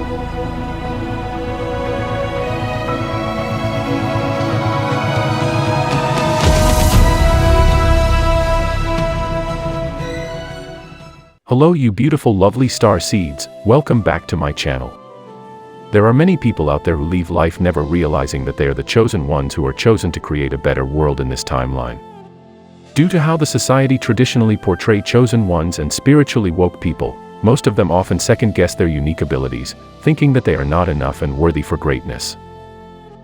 Hello you beautiful lovely star seeds, welcome back to my channel. There are many people out there who leave life never realizing that they are the chosen ones who are chosen to create a better world in this timeline. Due to how the society traditionally portray chosen ones and spiritually woke people, most of them often second-guess their unique abilities, thinking that they are not enough and worthy for greatness.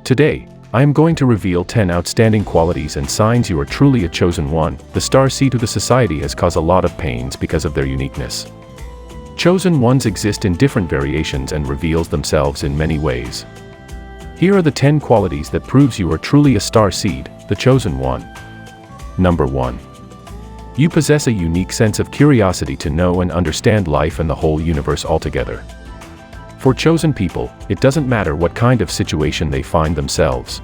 Today, I am going to reveal 10 outstanding qualities and signs you are truly a chosen one. The star seed to the society has caused a lot of pains because of their uniqueness. Chosen ones exist in different variations and reveals themselves in many ways. Here are the 10 qualities that proves you are truly a star seed, the chosen one. Number 1. You possess a unique sense of curiosity to know and understand life and the whole universe altogether. For chosen people, it doesn't matter what kind of situation they find themselves.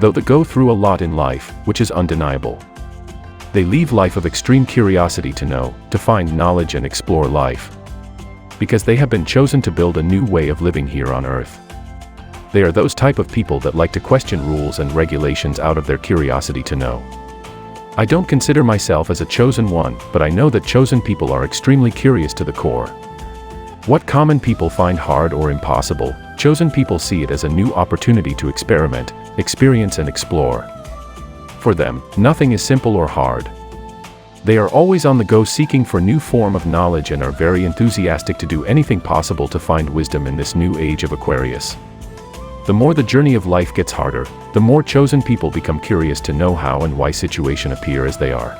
Though they go through a lot in life, which is undeniable. They leave life of extreme curiosity to know, to find knowledge and explore life. Because they have been chosen to build a new way of living here on Earth. They are those type of people that like to question rules and regulations out of their curiosity to know. I don't consider myself as a chosen one, but I know that chosen people are extremely curious to the core. What common people find hard or impossible, chosen people see it as a new opportunity to experiment, experience and explore. For them, nothing is simple or hard. They are always on the go seeking for new form of knowledge and are very enthusiastic to do anything possible to find wisdom in this new age of Aquarius. The more the journey of life gets harder, the more chosen people become curious to know how and why situations appear as they are.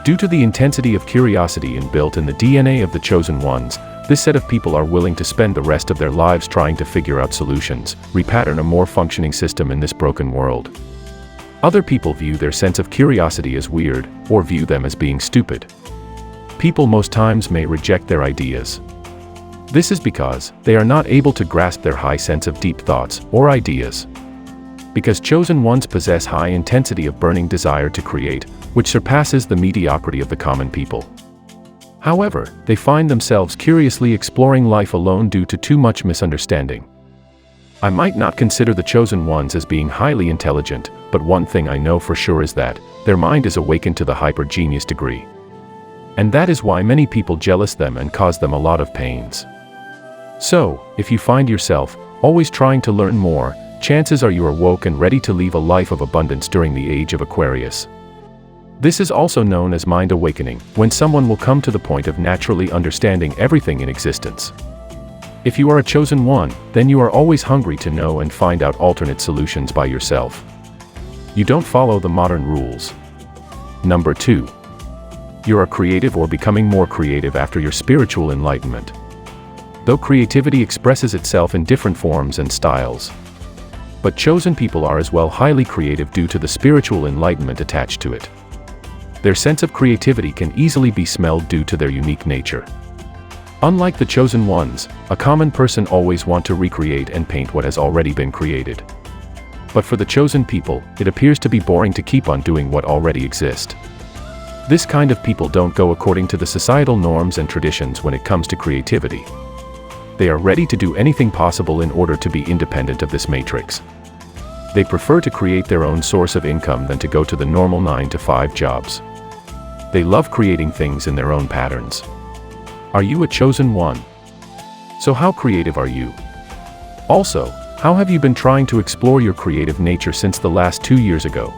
Due to the intensity of curiosity inbuilt in the DNA of the chosen ones, this set of people are willing to spend the rest of their lives trying to figure out solutions, repattern a more functioning system in this broken world. Other people view their sense of curiosity as weird, or view them as being stupid. People most times may reject their ideas. This is because they are not able to grasp their high sense of deep thoughts or ideas. Because chosen ones possess high intensity of burning desire to create, which surpasses the mediocrity of the common people. However, they find themselves curiously exploring life alone due to too much misunderstanding. I might not consider the chosen ones as being highly intelligent, but one thing I know for sure is that their mind is awakened to the hyper-genius degree. And that is why many people jealous them and cause them a lot of pains. So, if you find yourself always trying to learn more, chances are you are woke and ready to live a life of abundance during the age of Aquarius. This is also known as mind awakening, when someone will come to the point of naturally understanding everything in existence. If you are a chosen one, then you are always hungry to know and find out alternate solutions by yourself. You don't follow the modern rules. Number 2. You are creative or becoming more creative after your spiritual enlightenment. Though creativity expresses itself in different forms and styles. But chosen people are as well highly creative due to the spiritual enlightenment attached to it. Their sense of creativity can easily be smelled due to their unique nature. Unlike the chosen ones, a common person always wants to recreate and paint what has already been created. But for the chosen people, it appears to be boring to keep on doing what already exists. This kind of people don't go according to the societal norms and traditions when it comes to creativity. They are ready to do anything possible in order to be independent of this matrix. They prefer to create their own source of income than to go to the normal 9-to-5 jobs. They love creating things in their own patterns. Are you a chosen one? So how creative are you? Also, how have you been trying to explore your creative nature since the last 2 years ago?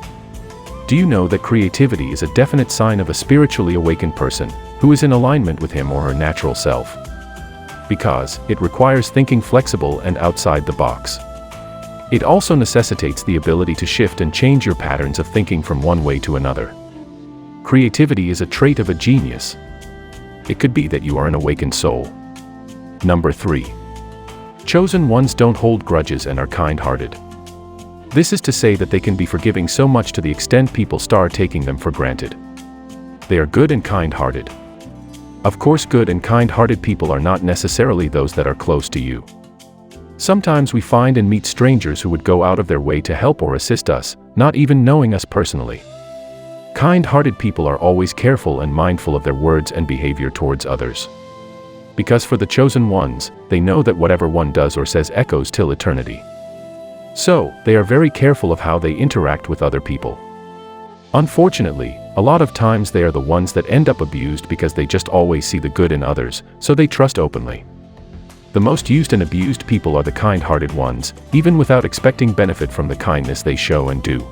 Do you know that creativity is a definite sign of a spiritually awakened person who is in alignment with him or her natural self? Because it requires thinking flexible and outside the box. It also necessitates the ability to shift and change your patterns of thinking from one way to another. Creativity is a trait of a genius. It could be that you are an awakened soul. Number 3. Chosen ones don't hold grudges and are kind-hearted. This is to say that they can be forgiving so much to the extent people start taking them for granted. They are good and kind-hearted. Of course, good and kind-hearted people are not necessarily those that are close to you. Sometimes we find and meet strangers who would go out of their way to help or assist us, not even knowing us personally. Kind-hearted people are always careful and mindful of their words and behavior towards others. Because for the chosen ones, they know that whatever one does or says echoes till eternity. So, they are very careful of how they interact with other people. Unfortunately, a lot of times they are the ones that end up abused because they just always see the good in others, so they trust openly. The most used and abused people are the kind-hearted ones, even without expecting benefit from the kindness they show and do.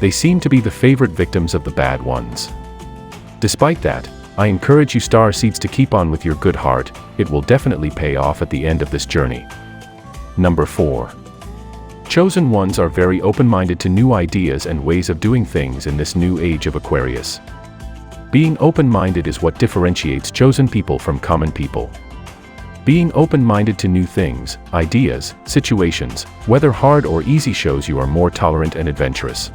They seem to be the favorite victims of the bad ones. Despite that, I encourage you starseeds to keep on with your good heart. It will definitely pay off at the end of this journey. Number 4. Chosen ones are very open-minded to new ideas and ways of doing things in this new age of Aquarius. Being open-minded is what differentiates chosen people from common people. Being open-minded to new things, ideas, situations, whether hard or easy, shows you are more tolerant and adventurous.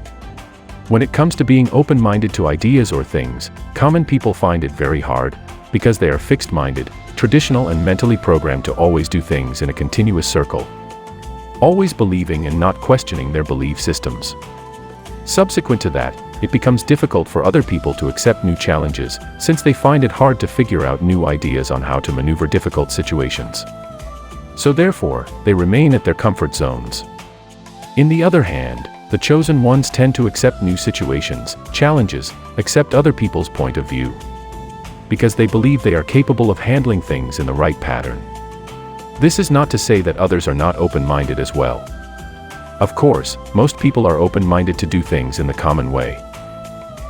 When it comes to being open-minded to ideas or things, common people find it very hard, because they are fixed-minded, traditional and mentally programmed to always do things in a continuous circle, always believing and not questioning their belief systems. Subsequent to that, it becomes difficult for other people to accept new challenges, since they find it hard to figure out new ideas on how to maneuver difficult situations. So therefore, they remain at their comfort zones. In the other hand, the chosen ones tend to accept new situations, challenges, accept other people's point of view, because they believe they are capable of handling things in the right pattern. This is not to say that others are not open-minded as well. Of course, most people are open-minded to do things in the common way.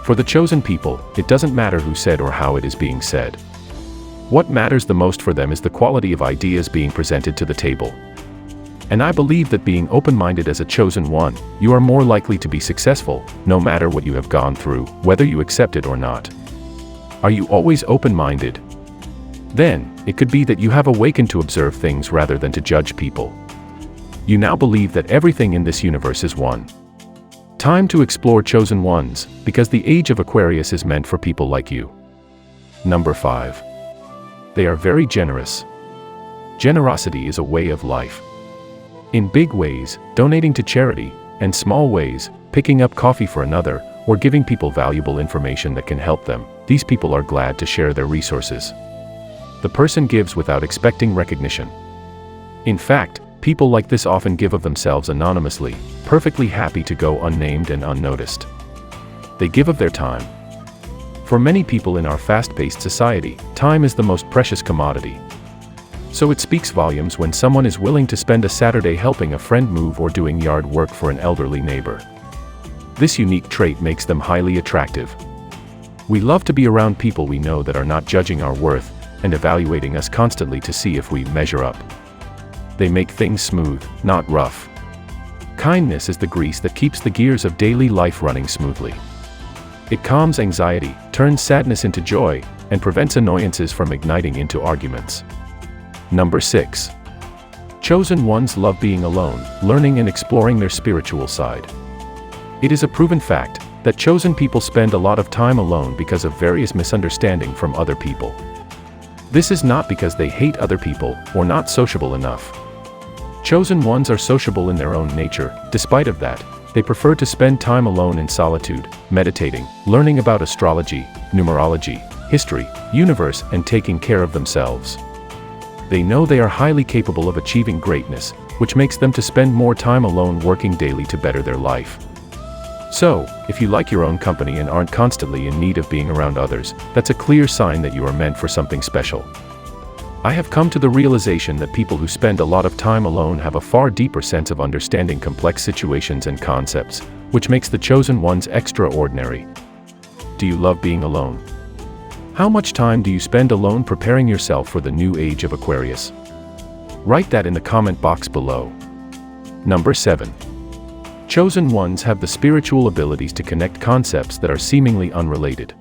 For the chosen people, it doesn't matter who said or how it is being said. What matters the most for them is the quality of ideas being presented to the table. And I believe that being open-minded as a chosen one, you are more likely to be successful, no matter what you have gone through, whether you accept it or not. Are you always open-minded? Then, it could be that you have awakened to observe things rather than to judge people. You now believe that everything in this universe is one. Time to explore chosen ones, because the age of Aquarius is meant for people like you. Number 5. They are very generous. Generosity is a way of life. In big ways, donating to charity, and small ways, picking up coffee for another, or giving people valuable information that can help them, these people are glad to share their resources. The person gives without expecting recognition. In fact, people like this often give of themselves anonymously, perfectly happy to go unnamed and unnoticed. They give of their time. For many people in our fast-paced society, time is the most precious commodity. So it speaks volumes when someone is willing to spend a Saturday helping a friend move or doing yard work for an elderly neighbor. This unique trait makes them highly attractive. We love to be around people we know that are not judging our worth and evaluating us constantly to see if we measure up. They make things smooth, not rough. Kindness is the grease that keeps the gears of daily life running smoothly. It calms anxiety, turns sadness into joy, and prevents annoyances from igniting into arguments. Number 6. Chosen ones love being alone, learning and exploring their spiritual side. It is a proven fact that chosen people spend a lot of time alone because of various misunderstandings from other people. This is not because they hate other people or not sociable enough. Chosen ones are sociable in their own nature. Despite of that, they prefer to spend time alone in solitude, meditating, learning about astrology, numerology, history, universe, and taking care of themselves. They know they are highly capable of achieving greatness, which makes them to spend more time alone working daily to better their life. So, if you like your own company and aren't constantly in need of being around others, that's a clear sign that you are meant for something special. I have come to the realization that people who spend a lot of time alone have a far deeper sense of understanding complex situations and concepts, which makes the chosen ones extraordinary. Do you love being alone? How much time do you spend alone preparing yourself for the new age of Aquarius? Write that in the comment box below. Number 7. Chosen ones have the spiritual abilities to connect concepts that are seemingly unrelated.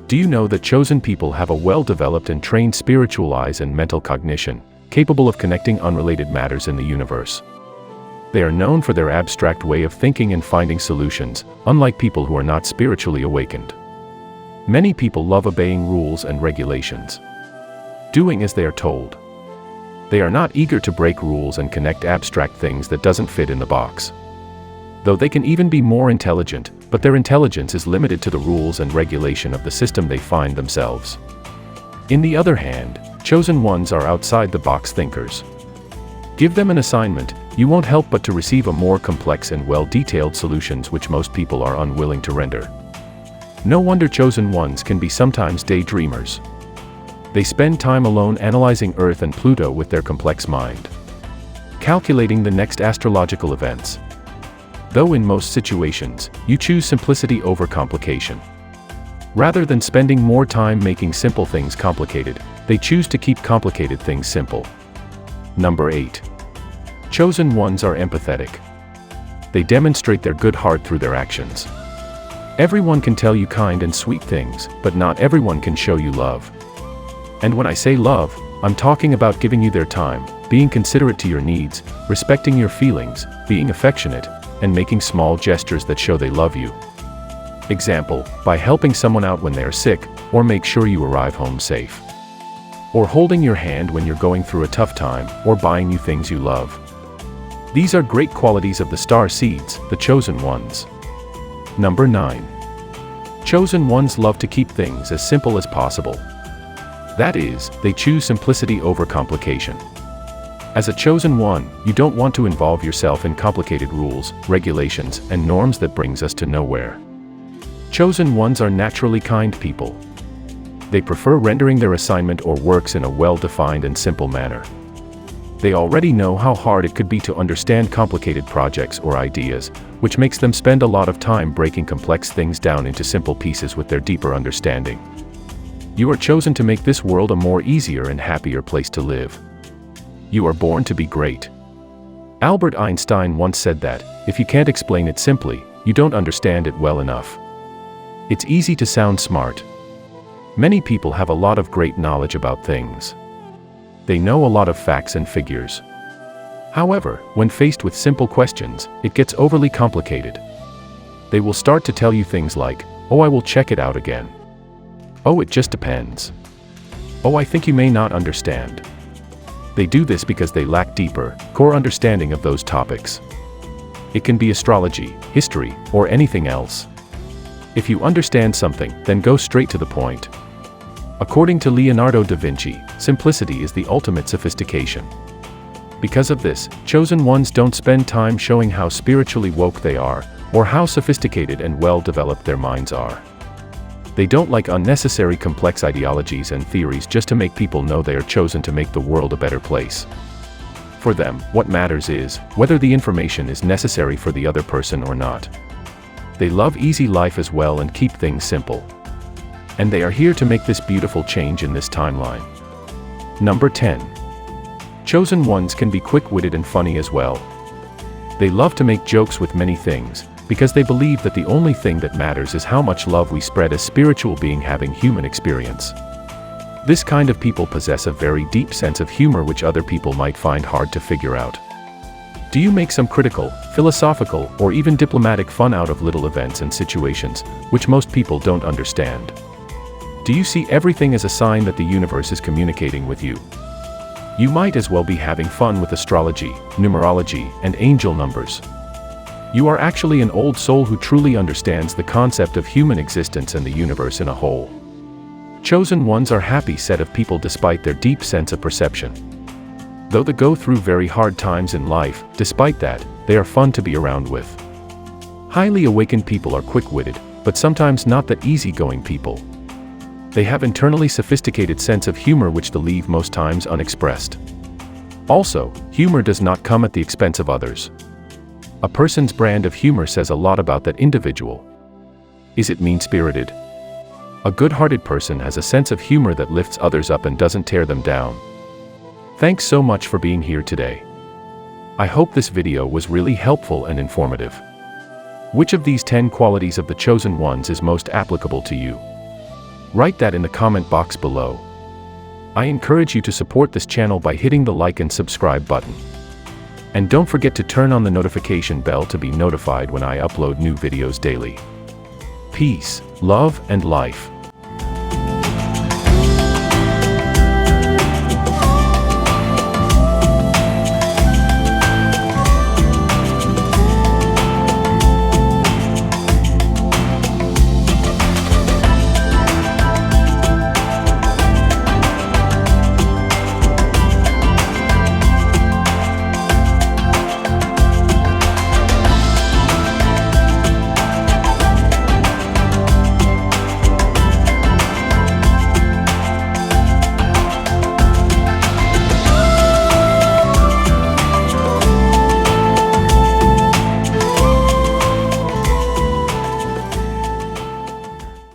Do you know that chosen people have a well-developed and trained spiritual eyes and mental cognition, capable of connecting unrelated matters in the universe? They are known for their abstract way of thinking and finding solutions, unlike people who are not spiritually awakened. Many people love obeying rules and regulations, doing as they are told. They are not eager to break rules and connect abstract things that doesn't fit in the box. Though they can even be more intelligent, but their intelligence is limited to the rules and regulation of the system they find themselves. In the other hand, chosen ones are outside-the-box thinkers. Give them an assignment, you won't help but to receive a more complex and well-detailed solutions which most people are unwilling to render. No wonder chosen ones can be sometimes daydreamers. They spend time alone analyzing Earth and Pluto with their complex mind, calculating the next astrological events. Though in most situations, you choose simplicity over complication. Rather than spending more time making simple things complicated, they choose to keep complicated things simple. Number 8. Chosen ones are empathetic. They demonstrate their good heart through their actions. Everyone can tell you kind and sweet things, but not everyone can show you love. And when I say love, I'm talking about giving you their time, being considerate to your needs, respecting your feelings, being affectionate, and making small gestures that show they love you. Example, by helping someone out when they're sick, or make sure you arrive home safe. Or holding your hand when you're going through a tough time, or buying you things you love. These are great qualities of the star seeds, the chosen ones. Number 9. Chosen ones love to keep things as simple as possible. That is, they choose simplicity over complication. As a chosen one, you don't want to involve yourself in complicated rules, regulations, and norms that brings us to nowhere. Chosen ones are naturally kind people. They prefer rendering their assignment or works in a well-defined and simple manner. They already know how hard it could be to understand complicated projects or ideas, which makes them spend a lot of time breaking complex things down into simple pieces with their deeper understanding. You are chosen to make this world a more easier and happier place to live. You are born to be great. Albert Einstein once said that, if you can't explain it simply, you don't understand it well enough. It's easy to sound smart. Many people have a lot of great knowledge about things. They know a lot of facts and figures. However, when faced with simple questions, it gets overly complicated. They will start to tell you things like, "Oh, I will check it out again. Oh, it just depends. Oh, I think you may not understand." They do this because they lack deeper, core understanding of those topics. It can be astrology, history, or anything else. If you understand something, then go straight to the point. According to Leonardo da Vinci, simplicity is the ultimate sophistication. Because of this, chosen ones don't spend time showing how spiritually woke they are, or how sophisticated and well-developed their minds are. They don't like unnecessary complex ideologies and theories just to make people know they are chosen to make the world a better place. For them, what matters is whether the information is necessary for the other person or not. They love easy life as well and keep things simple. And they are here to make this beautiful change in this timeline. Number 10. Chosen ones can be quick-witted and funny as well. They love to make jokes with many things, because they believe that the only thing that matters is how much love we spread as spiritual being having human experience. This kind of people possess a very deep sense of humor which other people might find hard to figure out. Do you make some critical, philosophical, or even diplomatic fun out of little events and situations, which most people don't understand? Do you see everything as a sign that the universe is communicating with you? You might as well be having fun with astrology, numerology, and angel numbers. You are actually an old soul who truly understands the concept of human existence and the universe in a whole. Chosen ones are a happy set of people despite their deep sense of perception. Though they go through very hard times in life, despite that, they are fun to be around with. Highly awakened people are quick-witted, but sometimes not that easygoing people. They have internally sophisticated sense of humor which they leave most times unexpressed. Also, humor does not come at the expense of others. A person's brand of humor says a lot about that individual. Is it mean-spirited? A good-hearted person has a sense of humor that lifts others up and doesn't tear them down. Thanks so much for being here today. I hope this video was really helpful and informative. Which of these 10 qualities of the chosen ones is most applicable to you? Write that in the comment box below. I encourage you to support this channel by hitting the like and subscribe button. And don't forget to turn on the notification bell to be notified when I upload new videos daily. Peace, love, and life.